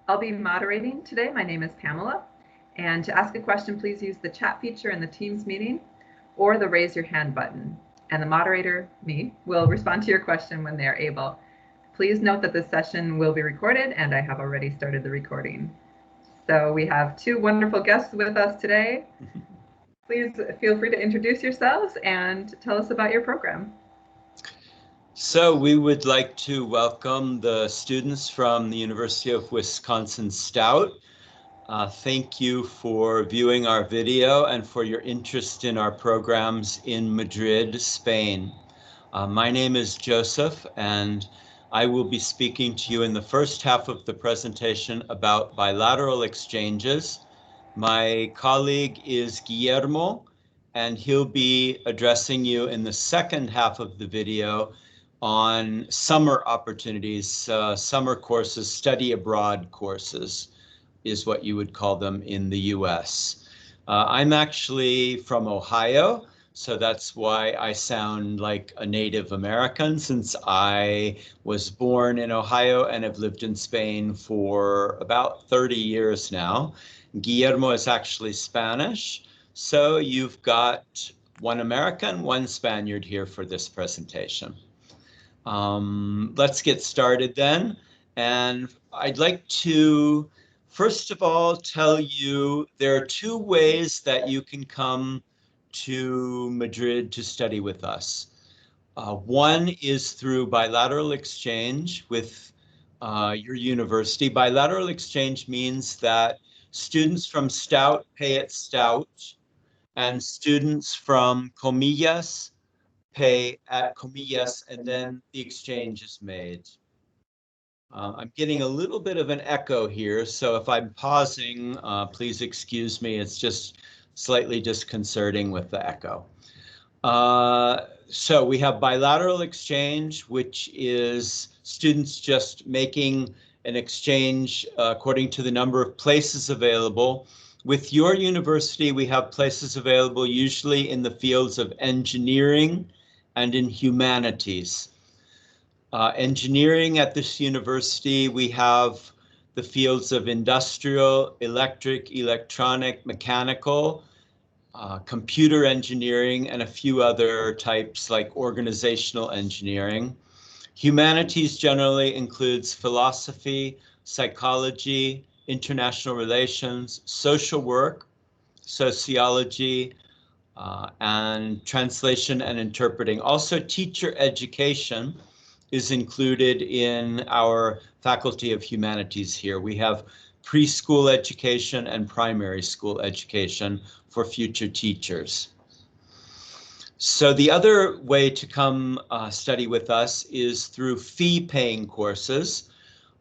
I'll be moderating today. My name is Pamela. And to ask a question, please use the chat feature in the Teams meeting or the raise your hand button. And the moderator, me, will respond to your question when they are able. Please note that this session will be recorded, and I have already started the recording. So we have two wonderful guests with us today. Please feel free to introduce yourselves and tell us about your program. So we would like to welcome the students from the University of Wisconsin-Stout. Thank you for viewing our video and for your interest in our programs in Madrid, Spain. My name is Joseph, and I will be speaking to you in the first half of the presentation about bilateral exchanges. My colleague is Guillermo, and he'll be addressing you in the second half of the video on summer opportunities, summer courses, study abroad courses is what you would call them in the US. I'm actually from Ohio, so that's why I sound like a Native American, since I was born in Ohio and have lived in Spain for about 30 years now. Guillermo is actually Spanish, so you've got one American, one Spaniard here for this presentation. Let's get started then. And I'd like to, first of all, tell you there are two ways that you can come to Madrid to study with us. One is through bilateral exchange with your university. Bilateral exchange means that students from Stout pay at Stout, and students from Comillas pay at Comillas, and then the exchange is made. I'm getting a little bit of an echo here, so if I'm pausing, please excuse me. It's just slightly disconcerting with the echo. So we have bilateral exchange, which is students just making an exchange according to the number of places available. With your university, we have places available usually in the fields of engineering and in humanities. Engineering at this university, we have the fields of industrial, electric, electronic, mechanical, computer engineering, and a few other types like organizational engineering. Humanities generally includes philosophy, psychology, international relations, social work, sociology, and translation and interpreting. Also, teacher education is included in our Faculty of Humanities here. We have preschool education and primary school education for future teachers. So the other way to come study with us is through fee-paying courses.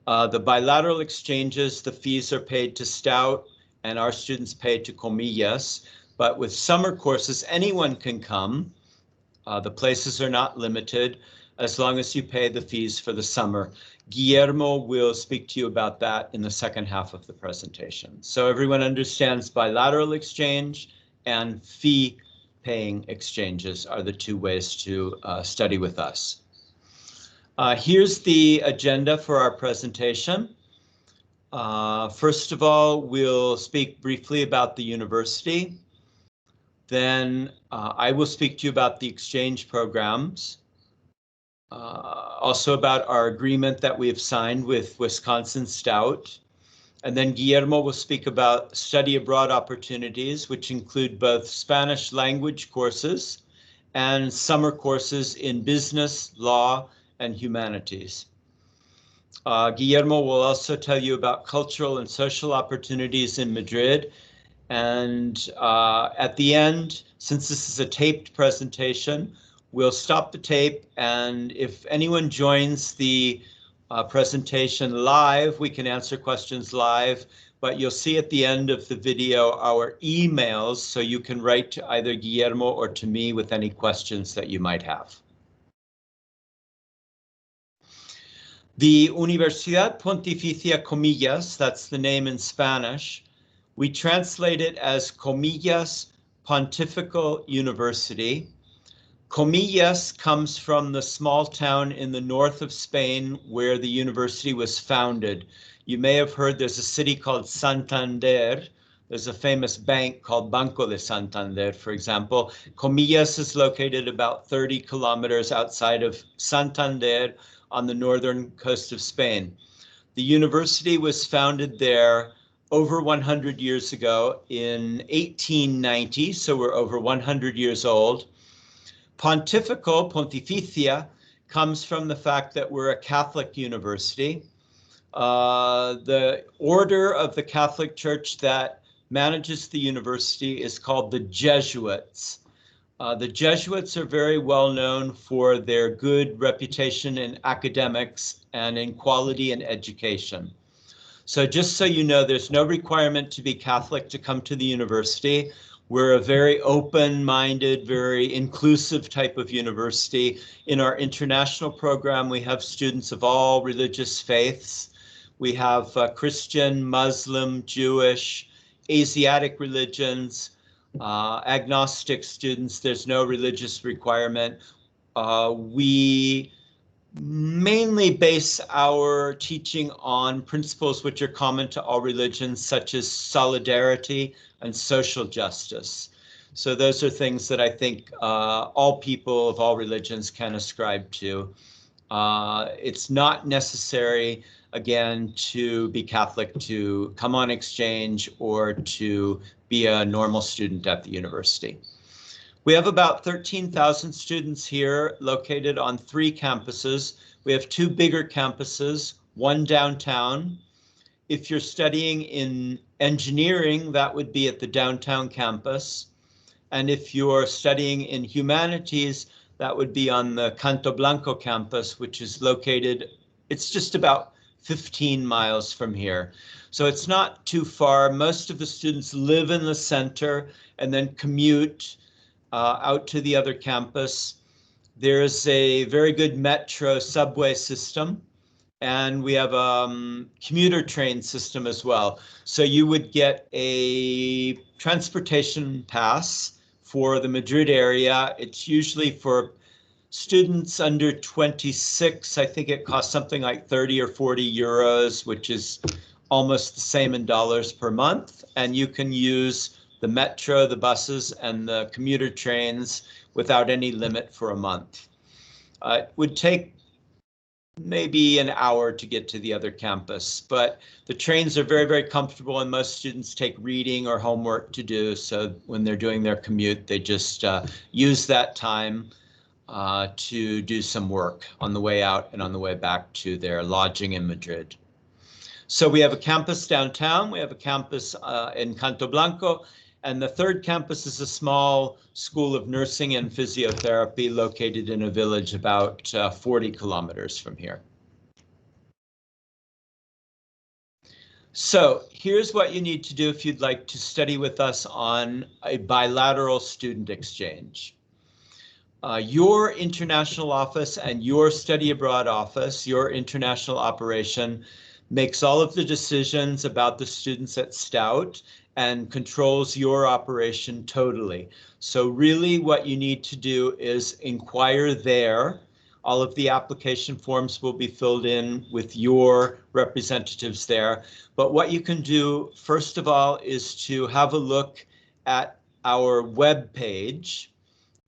The bilateral exchanges, the fees are paid to Stout and our students pay to Comillas. But with summer courses, anyone can come. The places are not limited as long as you pay the fees for the summer. Guillermo will speak to you about that in the second half of the presentation. So everyone understands bilateral exchange and fee-paying exchanges are the two ways to study with us. Here's the agenda for our presentation. First of all, we'll speak briefly about the university. Then I will speak to you about the exchange programs, also about our agreement that we have signed with Wisconsin-Stout. And then Guillermo will speak about study abroad opportunities, which include both Spanish language courses and summer courses in business, law, and humanities. Guillermo will also tell you about cultural and social opportunities in Madrid. And at the end, since this is a taped presentation, we'll stop the tape, and if anyone joins the presentation live, we can answer questions live, but you'll see at the end of the video our emails, so you can write to either Guillermo or to me with any questions that you might have. The Universidad Pontificia Comillas, that's the name in Spanish, we translate it as Comillas Pontifical University. Comillas comes from the small town in the north of Spain where the university was founded. You may have heard there's a city called Santander. There's a famous bank called Banco de Santander, for example. Comillas is located about 30 kilometers outside of Santander on the northern coast of Spain. The university was founded there over 100 years ago in 1890, so we're over 100 years old. Pontifical, Pontificia, comes from the fact that we're a Catholic university. The order of the Catholic Church that manages the university is called the Jesuits. The Jesuits are very well known for their good reputation in academics and in quality in education. So just so you know, there's no requirement to be Catholic to come to the university. We're a very open-minded, very inclusive type of university. In our international program, we have students of all religious faiths. We have Christian, Muslim, Jewish, Asiatic religions, agnostic students. There's no religious requirement. We mainly base our teaching on principles which are common to all religions, such as solidarity and social justice. So those are things that I think all people of all religions can ascribe to. It's not necessary, again, to be Catholic to come on exchange or to be a normal student at the university. We have about 13,000 students here located on 3 campuses. We have 2 bigger campuses, one downtown. If you're studying in engineering, that would be at the downtown campus. And if you're studying in humanities, that would be on the Canto Blanco campus, which is located, it's just about 15 miles from here. So it's not too far. Most of the students live in the center and then commute out to the other campus. There's a very good metro subway system, and we have a commuter train system as well. So you would get a transportation pass for the Madrid area. It's usually for students under 26. I think it costs something like 30 or 40 euros, which is almost the same in dollars per month. And you can use the metro, the buses, and the commuter trains without any limit for a month. It would take maybe an hour to get to the other campus, but the trains are very, very comfortable, and most students take reading or homework to do. So when they're doing their commute, they just use that time to do some work on the way out and on the way back to their lodging in Madrid. So we have a campus downtown, we have a campus in Canto Blanco, and the third campus is a small school of nursing and physiotherapy located in a village about 40 kilometers from here. So here's what you need to do if you'd like to study with us on a bilateral student exchange. Your international office and your study abroad office, your international operation, makes all of the decisions about the students at Stout and controls your operation totally. So really what you need to do is inquire there. All of the application forms will be filled in with your representatives there. But what you can do, first of all, is to have a look at our web page,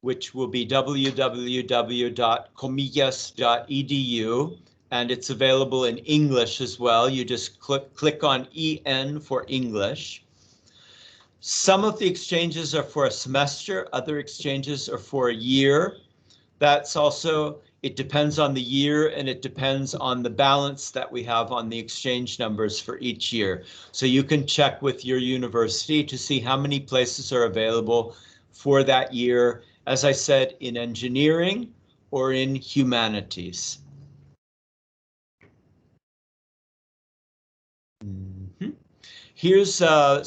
which will be www.comillas.edu, and it's available in English as well. You just click on EN for English. Some of the exchanges are for a semester, other exchanges are for a year. That's also, it depends on the year, and it depends on the balance that we have on the exchange numbers for each year. So you can check with your university to see how many places are available for that year, as I said, in engineering or in humanities. Here's a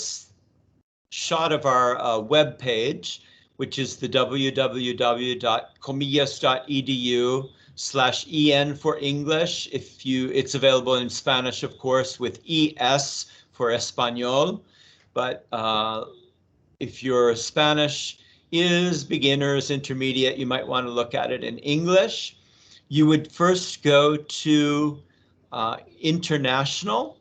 shot of our web page, which is the www.comillas.edu/en for English. It's available in Spanish, of course, with ES for Español. But if you're Spanish, is beginners, intermediate. You might want to look at it in English. You would first go to international,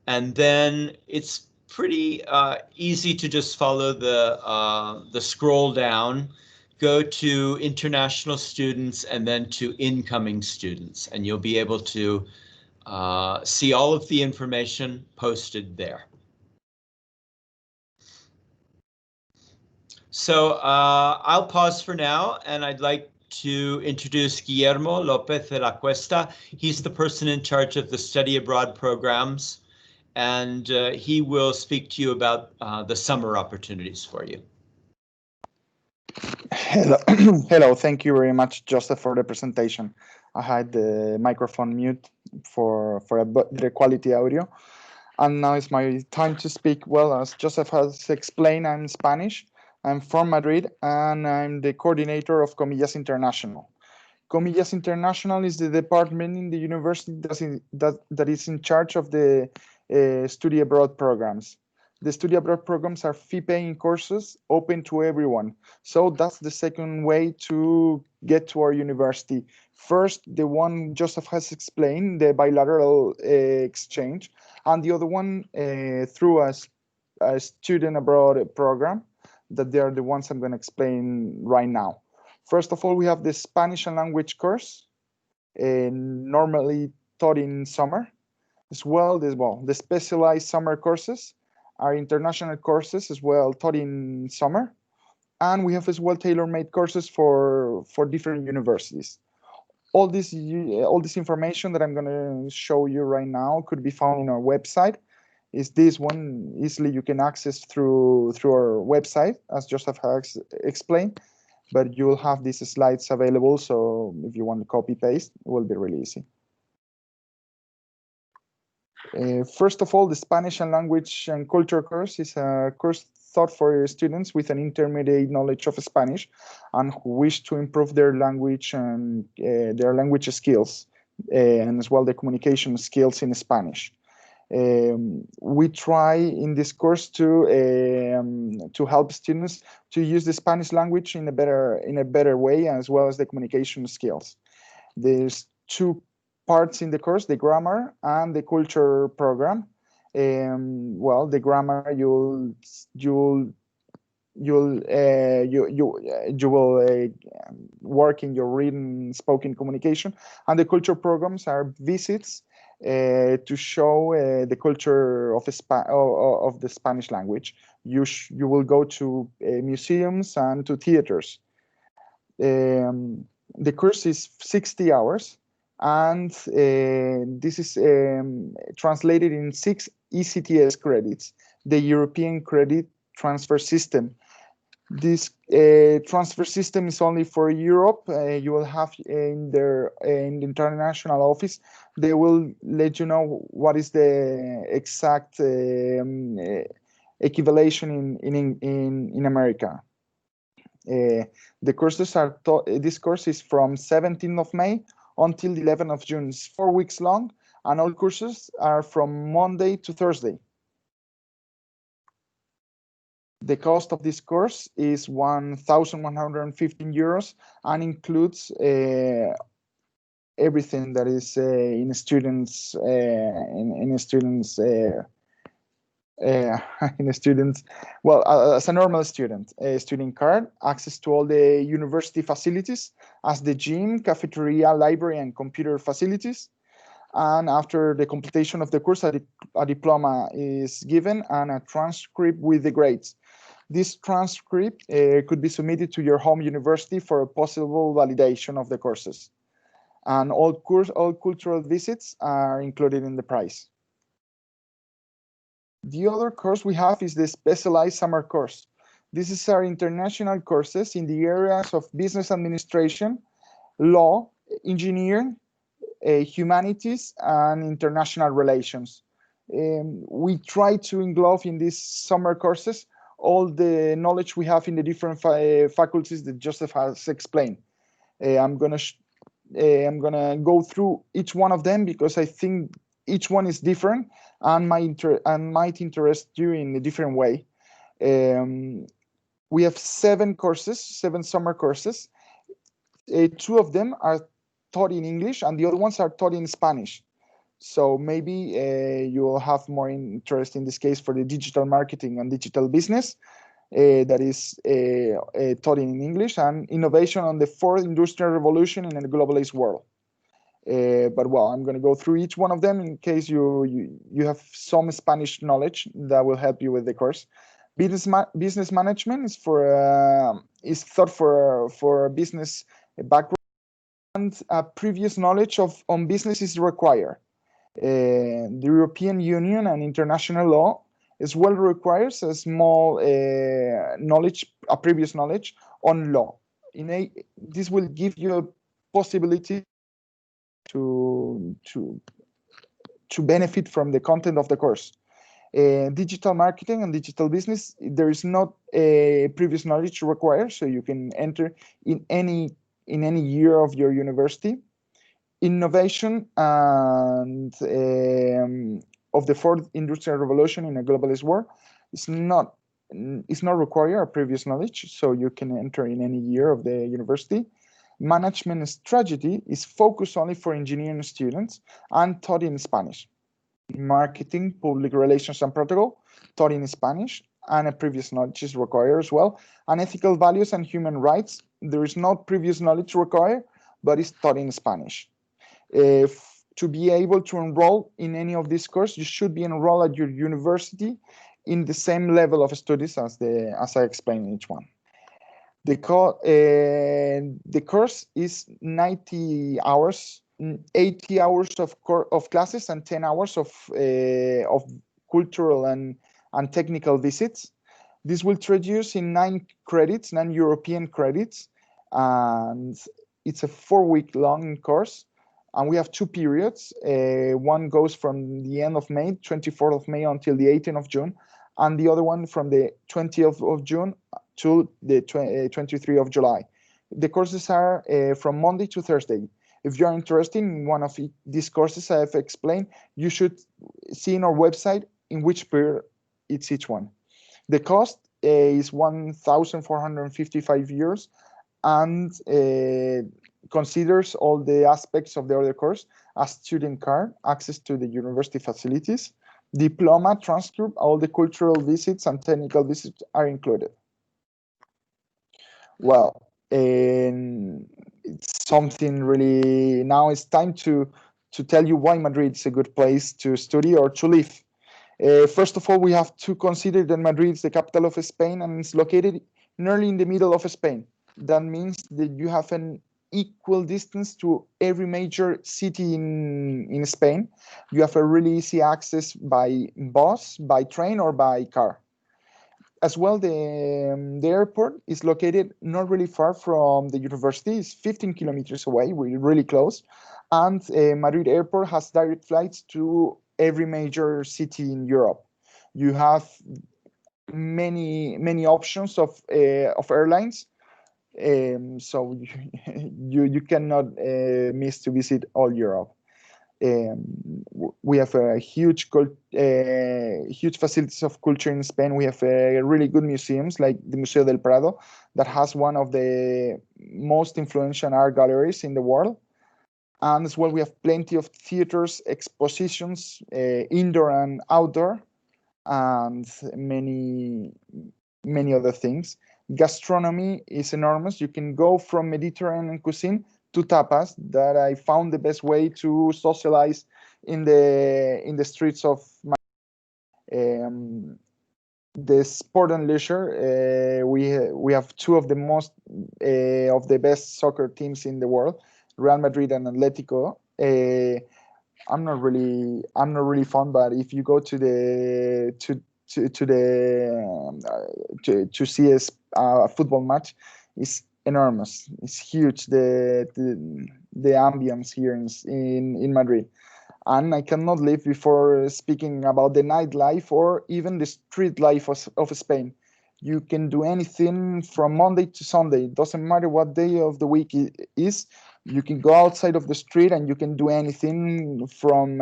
and then it's pretty easy to just follow the scroll down, go to international students, and then to incoming students, and you'll be able to see all of the information posted there. So I'll pause for now, and I'd like to introduce Guillermo Lopez de la Cuesta. He's the person in charge of the study abroad programs, and he will speak to you about the summer opportunities for you. Hello, hello. Thank you very much, Joseph, for the presentation. I had the microphone mute for a better quality audio. And now it's my time to speak. Well, as Joseph has explained, I'm Spanish. I'm from Madrid, and I'm the coordinator of Comillas International. Comillas International is the department in the university that is in charge of the study abroad programs. The study abroad programs are fee-paying courses open to everyone. So that's the second way to get to our university. First, the one Joseph has explained, the bilateral exchange, and the other one through a student abroad program, that they are the ones I'm going to explain right now. First of all, we have the Spanish and language course, normally taught in summer. As well, the specialized summer courses are international courses as well, taught in summer. And we have as well tailor-made courses for different universities. All this information that I'm going to show you right now could be found in our website. Is this one easily you can access through our website, as Joseph has explained, but you will have these slides available, so if you want to copy paste, it will be really easy. First of all, the Spanish and language and culture course is a course taught for students with an intermediate knowledge of Spanish and who wish to improve their language and their language skills, and as well the communication skills in Spanish. We try in this course to help students to use the Spanish language in a better way, as well as the communication skills. There's two parts in the course: the grammar and the culture program. Well, the grammar you will work in your written spoken communication, and the culture programs are visits to show the culture of the Spanish language. You will go to museums and to theaters. The course is 60 hours, and this is translated in 6 ECTS credits, the European Credit Transfer System. This transfer system is only for Europe. You will have in the international office, they will let you know what is the exact equivalent in America. The courses are taught. This course is from 17th of May until the 11th of June. It's 4 weeks long, and all courses are from Monday to Thursday. The cost of this course is 1,115 euros and includes everything that is in a student's well, as a normal student, a student card, access to all the university facilities, as the gym, cafeteria, library, and computer facilities. And after the completion of the course, a diploma is given and a transcript with the grades. This transcript could be submitted to your home university for a possible validation of the courses. And all cultural visits are included in the price. The other course we have is the specialized summer course. This is our international courses in the areas of business administration, law, engineering, humanities, and international relations. We try to englobe in these summer courses all the knowledge we have in the different faculties that Joseph has explained. I'm gonna go through each one of them because I think each one is different and might interest you in a different way. We have 7 courses, 7 summer courses. 2 of them are taught in English and the other ones are taught in Spanish. So maybe you will have more interest in this case for the digital marketing and digital business that is taught in English, and innovation on the 4th industrial revolution in a globalized world. But well, I'm going to go through each one of them in case you have some Spanish knowledge that will help you with the course. Business management is thought for business background, and previous knowledge on business is required. The European Union and international law as well requires a small previous knowledge on law. This will give you a possibility to benefit from the content of the course. Digital marketing and digital business, there is not a previous knowledge required, so you can enter in any year of your university. Innovation and of the 4th industrial revolution in a globalist world is not require a previous knowledge, so you can enter in any year of the university. Management strategy is focused only for engineering students and taught in Spanish. Marketing, public relations and protocol taught in Spanish, and a previous knowledge is required as well. And ethical values and human rights, there is no previous knowledge required, but it's taught in Spanish. To be able to enroll in any of these courses, you should be enrolled at your university in the same level of studies as I explained in each one. The course is 90 hours, 80 hours of classes and 10 hours of cultural and technical visits. This will traduce in 9 credits, 9 European credits, and it's a 4-week long course. And we have 2 periods. One goes from the end of May, 24th of May, until the 18th of June, and the other one from the 20th of June to the 23rd of July. The courses are from Monday to Thursday. If you're interested in one of these courses I have explained, you should see in our website in which period it's each one. The cost is 1,455 euros and considers all the aspects of the other course: a student card, access to the university facilities, diploma, transcript, all the cultural visits and technical visits are included. Well, it's something really, now it's time to tell you why Madrid is a good place to study or to live. First of all, we have to consider that Madrid is the capital of Spain and it's located nearly in the middle of Spain. That means that you have an equal distance to every major city in Spain. You have a really easy access by bus, by train, or by car. As well, the airport is located not really far from the university. It's 15 kilometers away. We're really close. And Madrid airport has direct flights to every major city in Europe. You have many options of airlines. So you cannot miss to visit all Europe. We have a huge facilities of culture in Spain. We have really good museums like the Museo del Prado that has one of the most influential art galleries in the world. And as well, we have plenty of theaters, expositions, indoor and outdoor, and many other things. Gastronomy is enormous. You can go from Mediterranean cuisine to tapas, that I found the best way to socialize in the streets of the sport and leisure. We have 2 of the most of the best soccer teams in the world, Real Madrid and Atletico. I'm not really fond, but if you go to see a football match, it's enormous. It's huge. The ambience here in Madrid, and I cannot leave before speaking about the nightlife or even the street life of Spain. You can do anything from Monday to Sunday. It doesn't matter what day of the week it is. You can go outside of the street and you can do anything from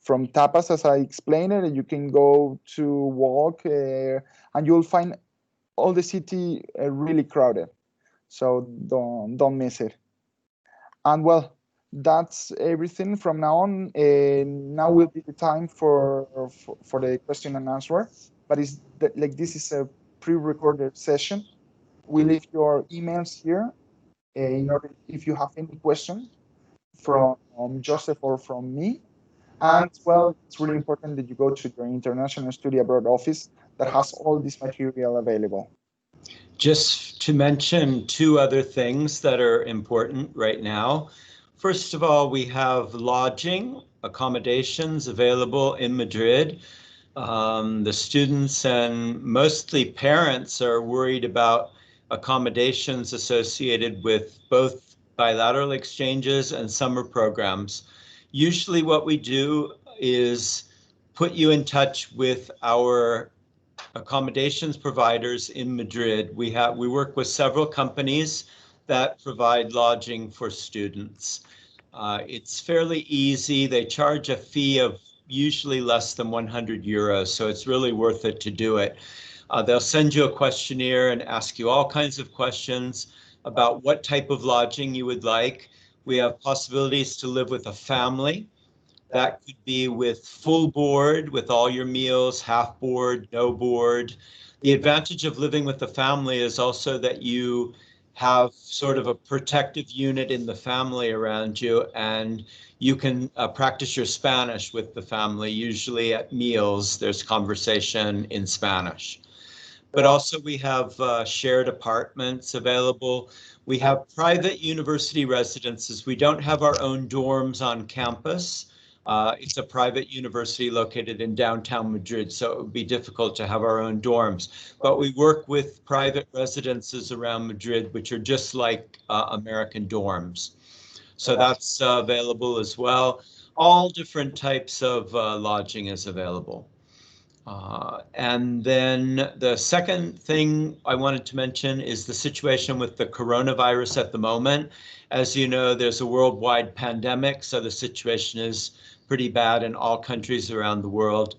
tapas, as I explained it. You can go to walk and you'll find all the city really crowded, so don't miss it. And well, that's everything from now on. Now will be the time for the question and answer, but like this is a pre-recorded session. We leave your emails here in order if you have any question from Joseph or from me. And well, it's really important that you go to your International Study Abroad office that has all this material available. Just to mention two other things that are important right now. First of all, we have lodging accommodations available in Madrid. The students and mostly parents are worried about accommodations associated with both bilateral exchanges and summer programs. Usually what we do is put you in touch with our accommodations providers in Madrid. We work with several companies that provide lodging for students. It's fairly easy. They charge a fee of usually less than 100 euros, so it's really worth it to do it. They'll send you a questionnaire and ask you all kinds of questions about what type of lodging you would like. We have possibilities to live with a family. That could be with full board, with all your meals, half board, no board. The advantage of living with a family is also that you have sort of a protective unit in the family around you, and you can practice your Spanish with the family. Usually at meals, there's conversation in Spanish. But also we have shared apartments available. We have private university residences. We don't have our own dorms on campus. It's a private university located in downtown Madrid, so it would be difficult to have our own dorms. But we work with private residences around Madrid, which are just like American dorms. So that's available as well. All different types of lodging is available. And then the second thing I wanted to mention is the situation with the coronavirus at the moment. As you know, there's a worldwide pandemic, so the situation is pretty bad in all countries around the world.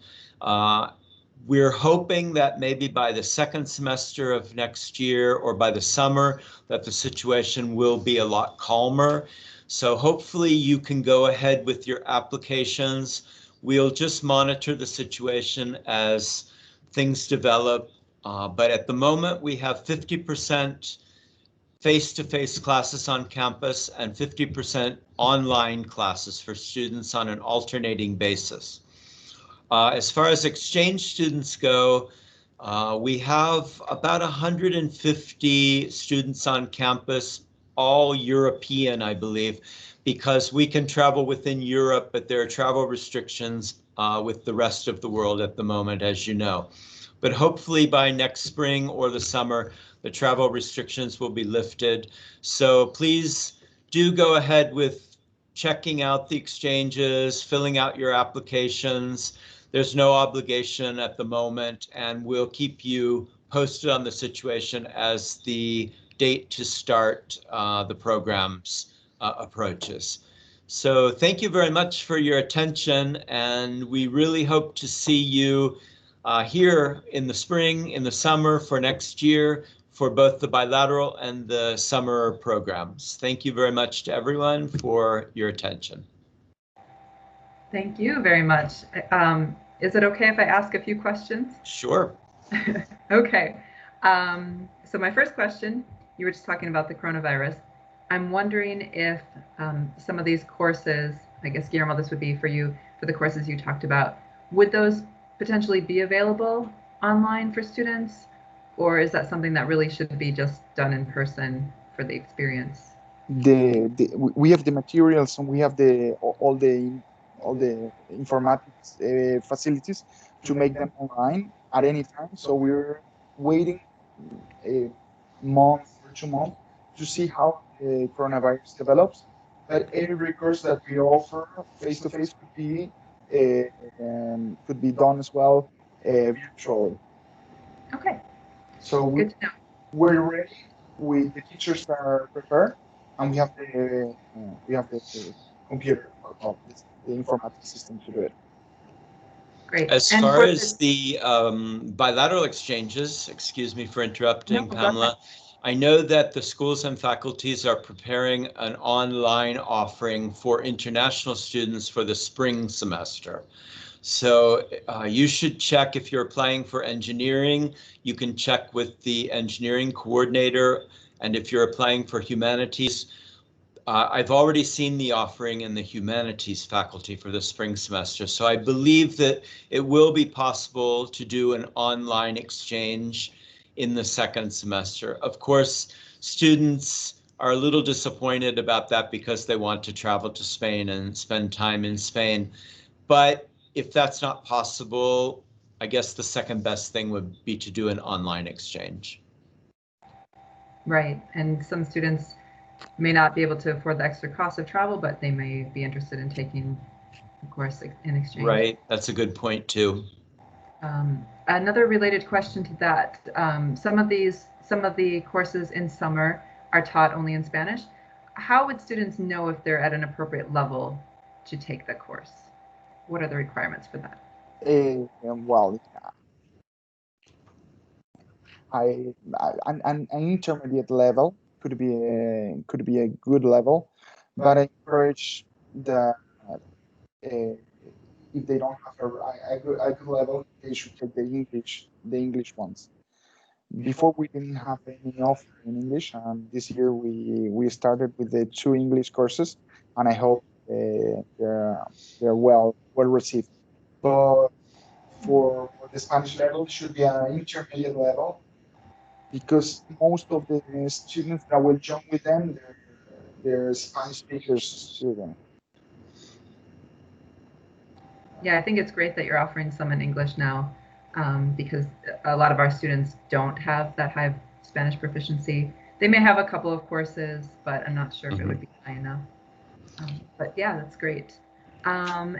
We're hoping that maybe by the second semester of next year or by the summer that the situation will be a lot calmer. So hopefully you can go ahead with your applications. We'll just monitor the situation as things develop. But at the moment, we have 50% face-to-face classes on campus and 50% online classes for students on an alternating basis. As far as exchange students go, we have about 150 students on campus, all European, I believe, because we can travel within Europe, but there are travel restrictions with the rest of the world at the moment, as you know. But hopefully by next spring or the summer, the travel restrictions will be lifted. So please do go ahead with checking out the exchanges, filling out your applications. There's no obligation at the moment, and we'll keep you posted on the situation as the date to start the programs approaches. So thank you very much for your attention, and we really hope to see you here in the spring, in the summer for next year for both the bilateral and the summer programs. Thank you very much to everyone for your attention. Thank you very much. Is it okay if I ask a few questions? Sure. Okay. So my first question, you were just talking about the coronavirus. I'm wondering if some of these courses, I guess, Guillermo, this would be for you, for the courses you talked about, would those potentially be available online for students? Or is that something that really should be just done in person for the experience? We have the materials and we have all the informatics facilities to make them online at any time. So we're waiting a month or 2 months to see how the coronavirus develops. But every course that we offer face-to-face could be done as well virtually. Okay. So Good to know. we're ready. The teachers are prepared, and we have the computer, the informatics system to do it. Great. As And far for as the bilateral exchanges, excuse me for interrupting, go Pamela, I know that the schools and faculties are preparing an online offering for international students for the spring semester. So you should check if you're applying for engineering, you can check with the engineering coordinator. And if you're applying for humanities, I've already seen the offering in the humanities faculty for the spring semester. So I believe that it will be possible to do an online exchange in the second semester. Of course, students are a little disappointed about that because they want to travel to Spain and spend time in Spain. But if that's not possible, I guess the second best thing would be to do an online exchange. Right. And some students may not be able to afford the extra cost of travel, but they may be interested in taking a course in exchange. Right. That's a good point too. Another related question to that, some of the courses in summer are taught only in Spanish. How would students know if they're at an appropriate level to take the course? What are the requirements for that? Well, an intermediate level could be a good level, but I encourage the if they don't have a good level, they should take the English ones. Before we didn't have any offer in English, and this year we started with the 2 English courses, and I hope they're well received. But for the Spanish level, it should be an intermediate level, because most of the students that will join with them, they're Spanish speakers students. Yeah, I think it's great that you're offering some in English now, because a lot of our students don't have that high Spanish proficiency. They may have a couple of courses, but I'm not sure if it would be high enough. But yeah, that's great.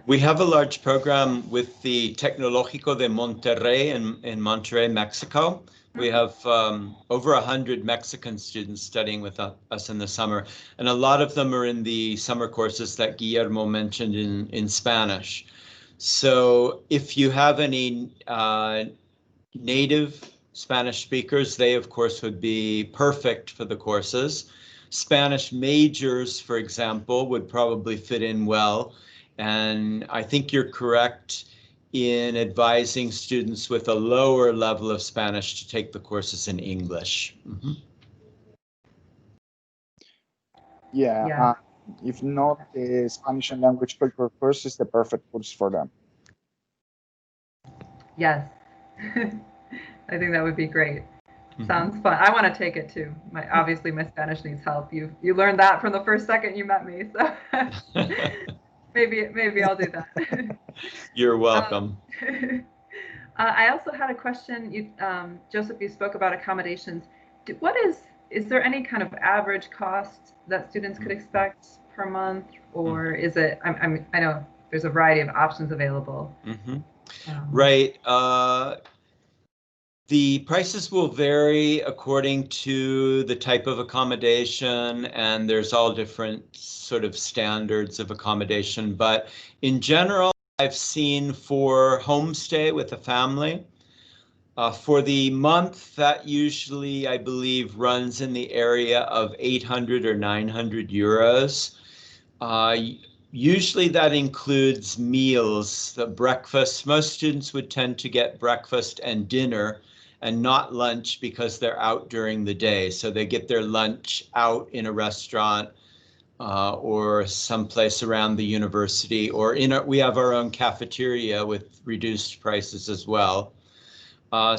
We have a large program with the Tecnológico de Monterrey in Monterrey, Mexico. We have over 100 Mexican students studying with us in the summer, and a lot of them are in the summer courses that Guillermo mentioned in Spanish. So if you have any native Spanish speakers, they of course would be perfect for the courses. Spanish majors, for example, would probably fit in well. And I think you're correct in advising students with a lower level of Spanish to take the courses in English. Mm-hmm. Yeah. If not, the Spanish and language culture course is the perfect course for them. Yes. I think that would be great. Sounds fun. I want to take it too. Obviously my Spanish needs help. You learned that from the first second you met me, so maybe I'll do that. You're welcome. I also had a question. Joseph, you spoke about accommodations. Is there any kind of average cost that students could expect per month, or is it? I know there's a variety of options available. Right. The prices will vary according to the type of accommodation, and there's all different sort of standards of accommodation. But in general, I've seen for homestay with a family, for the month, that usually, I believe, runs in the area of 800 or 900 euros. Usually that includes meals, the breakfast. Most students would tend to get breakfast and dinner and not lunch because they're out during the day. So they get their lunch out in a restaurant or someplace around the university, or we have our own cafeteria with reduced prices as well.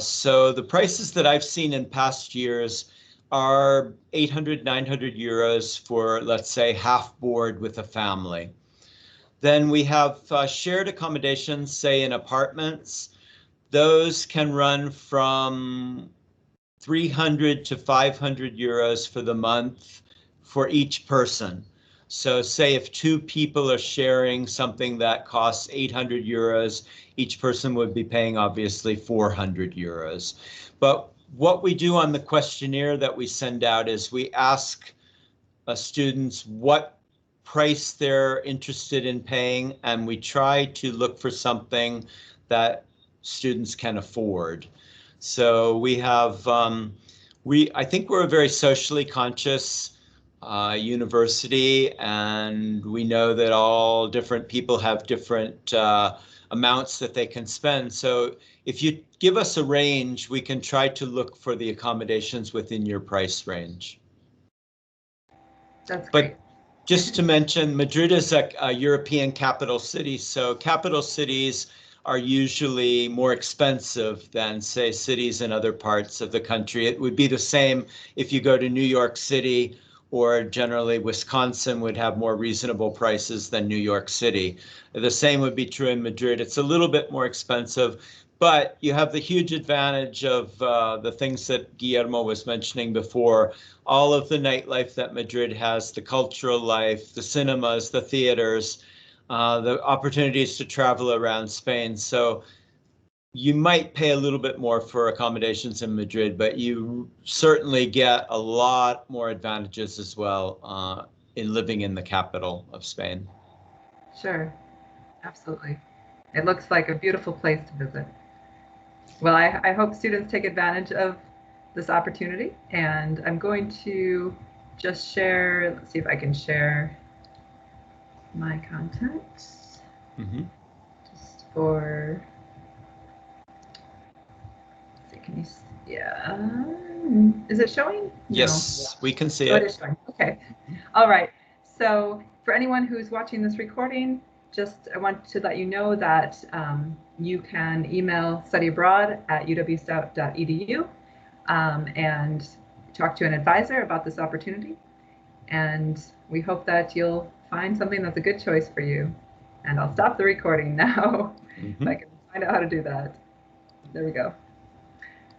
So the prices that I've seen in past years are 800, 900 euros for, let's say, half board with a family. Then we have shared accommodations, say in apartments. Those can run from 300 to 500 euros for the month for each person. So say if 2 people are sharing something that costs 800 euros, each person would be paying obviously 400 euros. But what we do on the questionnaire that we send out is we ask students what price they're interested in paying, and we try to look for something that students can afford. So we have, I think we're a very socially conscious university, and we know that all different people have different amounts that they can spend. So if you give us a range, we can try to look for the accommodations within your price range. That's great. But just to mention, Madrid is a European capital city, so capital cities are usually more expensive than, say, cities in other parts of the country. It would be the same if you go to New York City, or generally Wisconsin would have more reasonable prices than New York City. The same would be true in Madrid. It's a little bit more expensive, but you have the huge advantage of the things that Guillermo was mentioning before, all of the nightlife that Madrid has, the cultural life, the cinemas, the theaters, the opportunities to travel around Spain. So you might pay a little bit more for accommodations in Madrid, but you certainly get a lot more advantages as well in living in the capital of Spain. Sure, absolutely. It looks like a beautiful place to visit. Well, I hope students take advantage of this opportunity, and I'm going to just share, let's see if I can share my content. Mm-hmm. Just for, let's see, can you, yeah, is it showing? Yes, we can see Oh, it. it is showing. Okay. All right. So for anyone who's watching this recording, I want to let you know that you can email studyabroad@uwstout.edu and talk to an advisor about this opportunity. And we hope that you'll find something that's a good choice for you. And I'll stop the recording now if I can find out how to do that. There we go.